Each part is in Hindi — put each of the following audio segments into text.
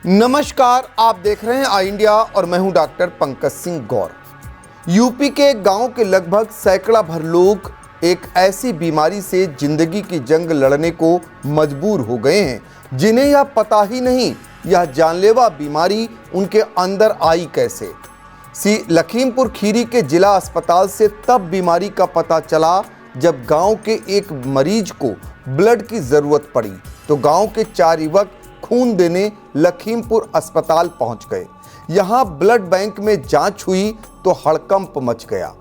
नमस्कार, आप देख रहे हैं आई इंडिया और मैं हूं डॉक्टर पंकज सिंह गौर। यूपी के गांव के लगभग सैकड़ा भर लोग एक ऐसी बीमारी से जिंदगी की जंग लड़ने को मजबूर हो गए हैं जिन्हें यह पता ही नहीं यह जानलेवा बीमारी उनके अंदर आई कैसे। लखीमपुर खीरी के जिला अस्पताल से तब बीमारी का पता चला जब गांव के एक मरीज को ब्लड की जरूरत पड़ी तो गांव के 4 युवक खून देने लखीमपुर अस्पताल पहुंच गए। यहां ब्लड बैंक में जांच हुई तो हड़कंप मच गया।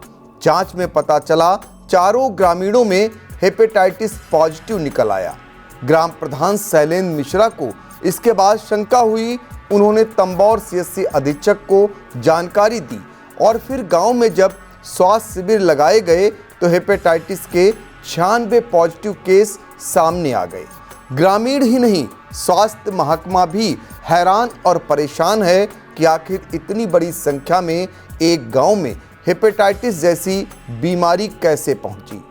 जांच में पता चला चारों ग्रामीणों में हेपेटाइटिस पॉजिटिव निकल आया। ग्राम प्रधान शैलेंद्र मिश्रा को इसके बाद शंका हुई। उन्होंने तंबौर सीएचसी अधीक्षक को जानकारी दी और फिर गांव में जब स्वास्थ्य शिविर लगाए गए तो हेपेटाइटिस के 96 पॉजिटिव केस सामने आ गए। ग्रामीण ही नहीं, स्वास्थ्य महकमा भी हैरान और परेशान है कि आखिर इतनी बड़ी संख्या में एक गांव में हेपेटाइटिस जैसी बीमारी कैसे पहुंची।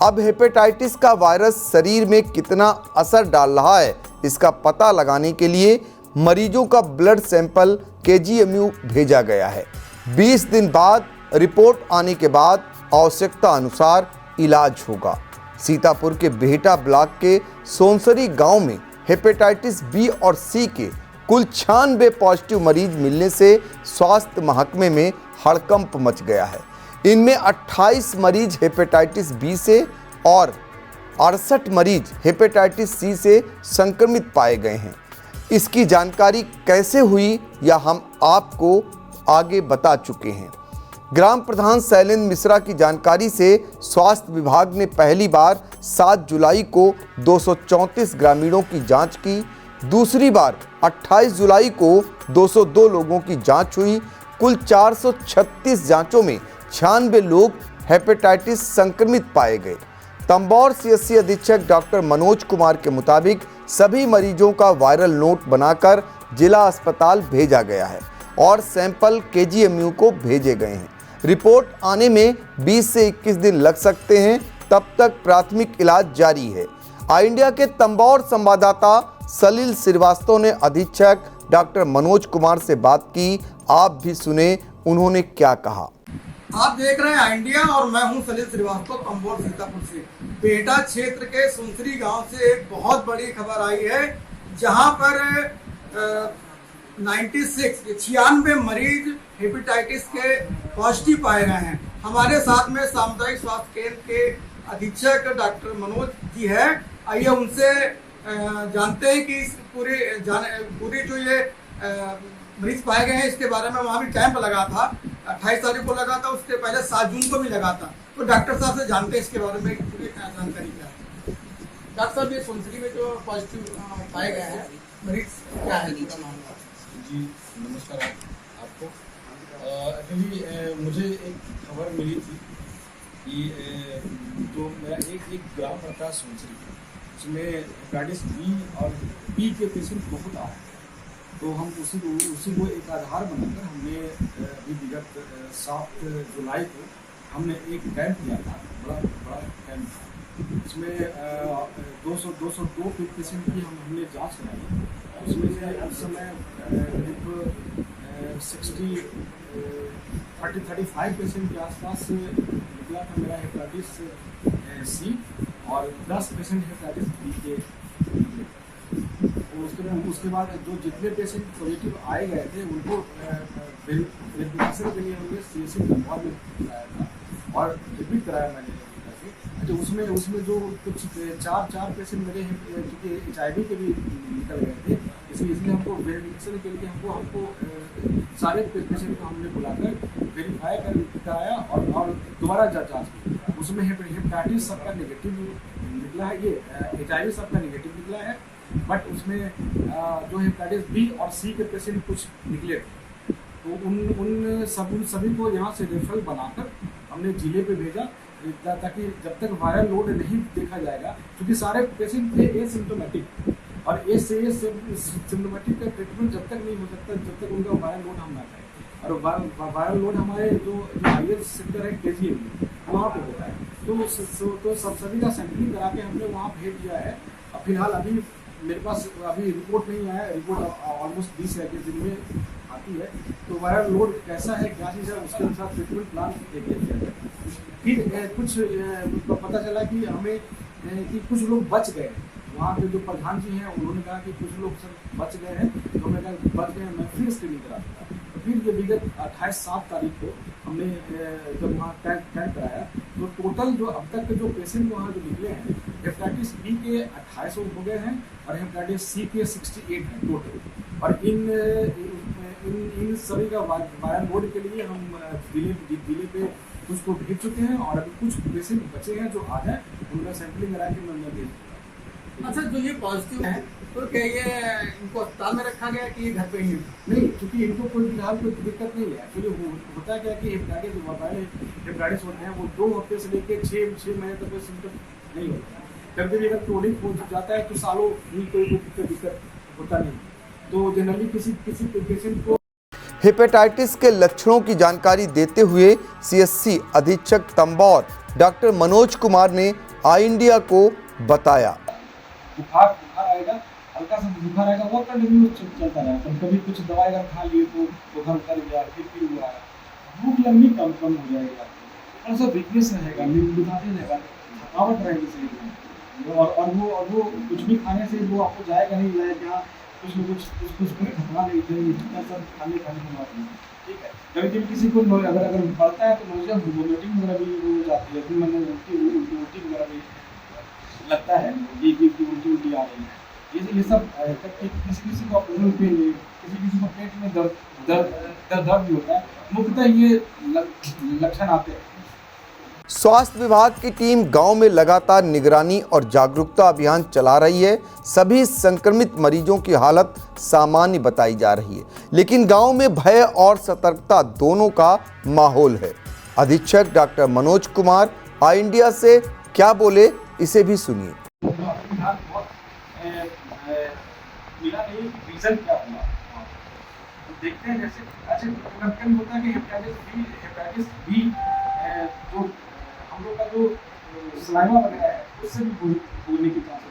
अब हेपेटाइटिस का वायरस शरीर में कितना असर डाल रहा है, इसका पता लगाने के लिए मरीजों का ब्लड सैंपल केजीएमयू भेजा गया है। 20 दिन बाद रिपोर्ट आने के बाद आवश्यकता अनुसार इलाज होगा। सीतापुर के बेहटा ब्लॉक के सोनसरी गांव में हेपेटाइटिस बी और सी के कुल 96 पॉजिटिव मरीज मिलने से स्वास्थ्य महकमे में हड़कंप मच गया है। इनमें 28 मरीज हेपेटाइटिस बी से और 68 मरीज हेपेटाइटिस सी से संक्रमित पाए गए हैं। इसकी जानकारी कैसे हुई यह हम आपको आगे बता चुके हैं। ग्राम प्रधान शैलेंद्र मिश्रा की जानकारी से स्वास्थ्य विभाग ने पहली बार 7 जुलाई को 234 ग्रामीणों की जांच की। दूसरी बार 28 जुलाई को 202 लोगों की जांच हुई। कुल 436 जांचों में 96 लोग हेपेटाइटिस संक्रमित पाए गए। तंबौर सीएचसी अधीक्षक डॉक्टर मनोज कुमार के मुताबिक सभी मरीजों का वायरल नोट बनाकर जिला अस्पताल भेजा गया है और सैंपल केजीएमयू को भेजे गए हैं। रिपोर्ट आने में 20 से 21 दिन लग सकते हैं, तब तक प्राथमिक इलाज जारी है। आई इंडिया के तंबौर संवाददाता सलील श्रीवास्तव ने अधीक्षक डॉक्टर मनोज कुमार से बात की। आप भी सुने उन्होंने क्या कहा। आप देख रहे हैं आई इंडिया और मैं हूं सलील श्रीवास्तव, तंबौर सीतापुर से। बेहटा क्षेत्र के सुनसरी गांव से एक बहुत बड़ी खबर आई है जहां पर 96 मरीज हेपेटाइटिस के पॉजिटिव पाए गए हैं। हमारे साथ में सामुदायिक स्वास्थ्य केंद्र के अधीक्षक डॉक्टर मनोज जी है। आइए उनसे जानते हैं कि इस पूरी जो ये मरीज पाए गए हैं इसके बारे में। वहाँ भी कैंप लगा था, 28 तारीख को लगा था, उसके पहले 7 जून को भी लगा था। तो डॉक्टर साहब से जानते हैं इसके बारे में पूरी जानकारी क्या है। डॉक्टर साहब, ये सुनसरी में जो पॉजिटिव पाए गए हैं मरीज क्या है इनका मामला? जी नमस्कार आपको। एक्चुअली मुझे एक खबर मिली थी कि जो मेरा एक ग्राम पड़ता है सुनसरी, उसमें हेपेटाइटिस बी और पी के पेशेंट बहुत आ रहे हैं। तो हम उसी को एक आधार बनाकर हमने अभी विगत 7 जुलाई को हमने एक कैंप किया था, बड़ा कैंप था। इसमें 202 पेशेंट की हमने जांच कराई। उसमें से उस समय करीब 35 पेशेंट के आसपास निकला था मेरा हेपेटाइटिस सी और 10 पेशेंट हेपेटाइटिस बी के निकले। उसके बाद जो जितने पेशेंट पॉजिटिव आए गए थे उनको वेरिफिकेशन के लिए हमने सीएचसी तंबौर में कराया था और रिपीट कराया मैंने। तो उसमें जो कुछ 4 पेशेंट मेरे क्योंकि HIV के भी निकल गए थे, इसलिए हमको वेरिफिकेशन के लिए हमको सारे पेशेंट को हमने बुलाकर वेरीफाई कराया और दोबारा जांच की। उसमें हेपेटाइटिस सबका नेगेटिव निकला है, ये HIV सबका नेगेटिव निकला है, बट उसमें जो हेपेटाइटिस बी और सी के पेशेंट कुछ निकले थे। तो उन सभी को यहाँ से रेफरल बनाकर हमने जिले पे भेजा ताकि जब तक वायरल लोड नहीं देखा जाएगा, क्योंकि सारे पेशेंट थे एसिम्प्टोमेटिक और सिम्प्टोमेटिक का ट्रीटमेंट जब तक नहीं हो सकता जब तक उनका वायरल लोड हम ना करें। और वायरल लोड हमारे जो हाईएस्ट सेक्टर है केजीएमयू वहाँ पे होता है। तो सभी का सैंपलिंग करा के हमने वहाँ भेज दिया है। अब फिलहाल अभी मेरे पास अभी रिपोर्ट नहीं आया, रिपोर्ट ऑलमोस्ट 20 है कि दिन में आती है। तो वायरल लोड कैसा है, क्या चीज़ है, उसके अनुसार ट्रीटमेंट प्लान किया जाए। फिर कुछ पता चला कि हमें कि कुछ लोग बच गए। वहाँ के जो प्रधान जी हैं उन्होंने कहा कि कुछ लोग सब बच गए हैं, तो हमने कहा बच गए हैं, मैं फिर स्क्रीनिंग करा दूँगा। तो फिर जो विगत 28/7 तारीख को हमने जब वहाँ टैग कराया, तो टोटल जो अब तक के जो पेशेंट वहाँ जो निकले हैं, हेपेटाइटिस बी के 28 हो गए हैं और हेपेटाइटिस सी के 68 हैं टोटल। और इन सभी का वायरल लोड के लिए हम जिले पे कुछ को भेज चुके हैं और अभी कुछ पेशेंट बचे हैं जो आ जाए, उनका सैंपलिंग करा के मैं भेज दूँगा। अच्छा, जो ये पॉजिटिव है तो क्या ये इनको अस्पताल में रखा गया कि ये घर पे ही है? नहीं, क्योंकि इनको कोई फिलहाल कोई दिक्कत नहीं है। एक्चुअली होता क्या है कि हेपेटाइटिस होते हैं वो 2 हफ्ते से लेकर 6 महीने तक कोई सिम्टम नहीं होता है। कभी अगर क्रोनिक हो जाता है तो सालों भी कोई दिक्कत होता नहीं। तो जनरली किसी पेशेंट को हेपेटाइटिस के लक्षणों की जानकारी देते हुए सीएचसी अधीक्षक तंबौर डॉक्टर मनोज कुमार ने आई इंडिया को बताया। बुखार आएगा, हल्का सा बुखार आएगा, वो कंटिन्यू चलता रहेगा। कभी कुछ दवाई अगर खा लिए तो बुखार उतर गया, फिर हुआ, भूख लगनी कम हो जाएगा, थोड़ा सा वीकनेस रहेगा, नींद बुझाते रहेगा, थकावट रहेगी शरीर में। और वो कुछ भी खाने से वो आपको जाएगा नहीं, जाएगा कुछ थकवा नहीं, सब खाने की बात नहीं। ठीक है, कभी किसी को अगर बढ़ता है तो नोजिया वोमिटिंग वगैरह भी हो जाती है, फिर मैंने उल्टी वगैरह भी लगता है कि उल्टी आ रही है। ये सब किसी को ऑपरेशन पेन, किसी को पेट में दर्द भी होता है, मुख्यतः ये लक्षण आते हैं। स्वास्थ्य विभाग की टीम गांव में लगातार निगरानी और जागरूकता अभियान चला रही है। सभी संक्रमित मरीजों की हालत सामान्य बताई जा रही है, लेकिन गांव में भय और सतर्कता दोनों का माहौल है। अधीक्षक डॉक्टर मनोज कुमार आई इंडिया से क्या बोले, इसे भी सुनिए। मिला नहीं रीजन क्या हुआ, देखते हैं। जैसे अच्छा होता है कि हेपेटाइटिस बी जो हम लोग का जो सलाइवा वगैरह है उससे भी होने की चांस है।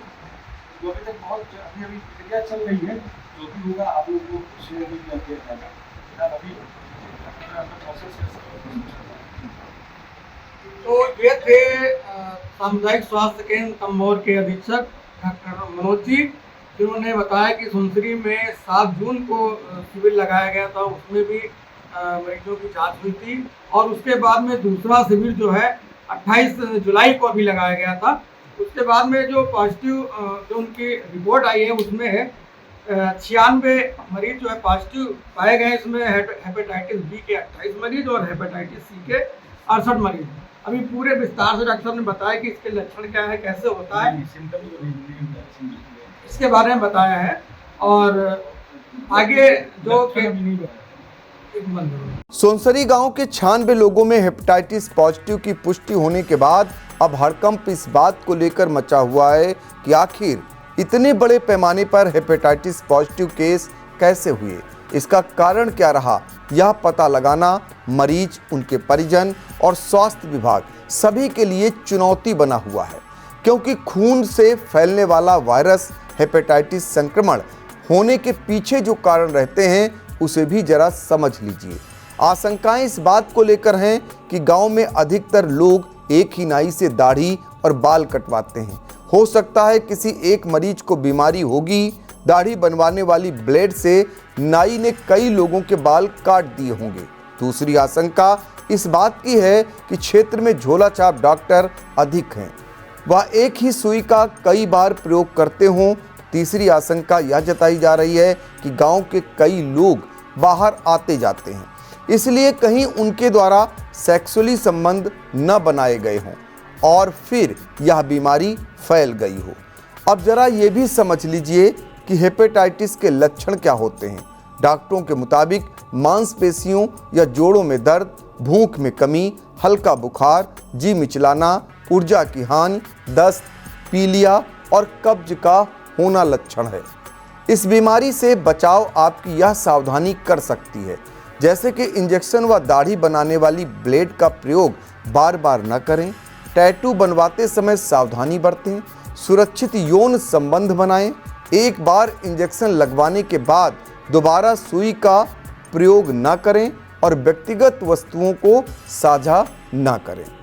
तो अभी तक बहुत अभी प्रक्रिया चल रही है, जो भी होगा आप लोग को शेयर भी किया जाएगा। अभी तो ये थे सामुदायिक स्वास्थ्य केंद्र तंबौर के अधीक्षक डॉक्टर मनोज जी, जिन्होंने बताया कि सुनसरी में 7 जून को शिविर लगाया गया था, उसमें भी मरीजों की जांच हुई थी। और उसके बाद में दूसरा शिविर जो है 28 जुलाई को अभी लगाया गया था। उसके बाद में जो पॉजिटिव जो उनकी रिपोर्ट आई है उसमें 96 मरीज जो है पॉजिटिव पाए गए। इसमें हेपेटाइटिस बी के 28 मरीज और हेपेटाइटिस सी के 68 मरीज। अभी पूरे विस्तार से डॉक्टर साहब ने बताया कि इसके लक्षण क्या है, कैसे होता है, इसके बारे में बताया है। और आगे जो सोनसरी गांव के 96 लोगों में हेपेटाइटिस पॉजिटिव की पुष्टि होने के बाद अब हड़कंप इस बात को लेकर मचा हुआ है कि आखिर इतने बड़े पैमाने पर हेपेटाइटिस पॉजिटिव केस कैसे हुए, इसका कारण क्या रहा, यह पता लगाना मरीज, उनके परिजन और स्वास्थ्य विभाग सभी के लिए चुनौती बना हुआ है। क्योंकि खून से फैलने वाला वायरस हेपेटाइटिस संक्रमण होने के पीछे जो कारण रहते हैं उसे भी जरा समझ लीजिए। आशंकाएं इस बात को लेकर हैं कि गांव में अधिकतर लोग एक ही नाई से दाढ़ी और बाल कटवाते हैं। हो सकता है किसी एक मरीज को बीमारी होगी, दाढ़ी बनवाने वाली ब्लेड से नाई ने कई लोगों के बाल काट दिए होंगे। दूसरी आशंका इस बात की है कि क्षेत्र में झोला छाप डॉक्टर अधिक हैं, वह एक ही सुई का कई बार प्रयोग करते हों। तीसरी आशंका यह जताई जा रही है कि गांव के कई लोग बाहर आते जाते हैं, इसलिए कहीं उनके द्वारा सेक्सुअली संबंध न बनाए गए हों और फिर यह बीमारी फैल गई हो। अब जरा ये भी समझ लीजिए कि हेपेटाइटिस के लक्षण क्या होते हैं। डॉक्टरों के मुताबिक मांसपेशियों या जोड़ों में दर्द, भूख में कमी, हल्का बुखार, जी मिचलाना, ऊर्जा की हानि, दस्त, पीलिया और कब्ज का होना लक्षण है। इस बीमारी से बचाव आपकी यह सावधानी कर सकती है, जैसे कि इंजेक्शन व दाढ़ी बनाने वाली ब्लेड का प्रयोग बार बार न करें, टैटू बनवाते समय सावधानी बरतें, सुरक्षित यौन संबंध बनाएं, एक बार इंजेक्शन लगवाने के बाद दोबारा सुई का प्रयोग न करें और व्यक्तिगत वस्तुओं को साझा न करें।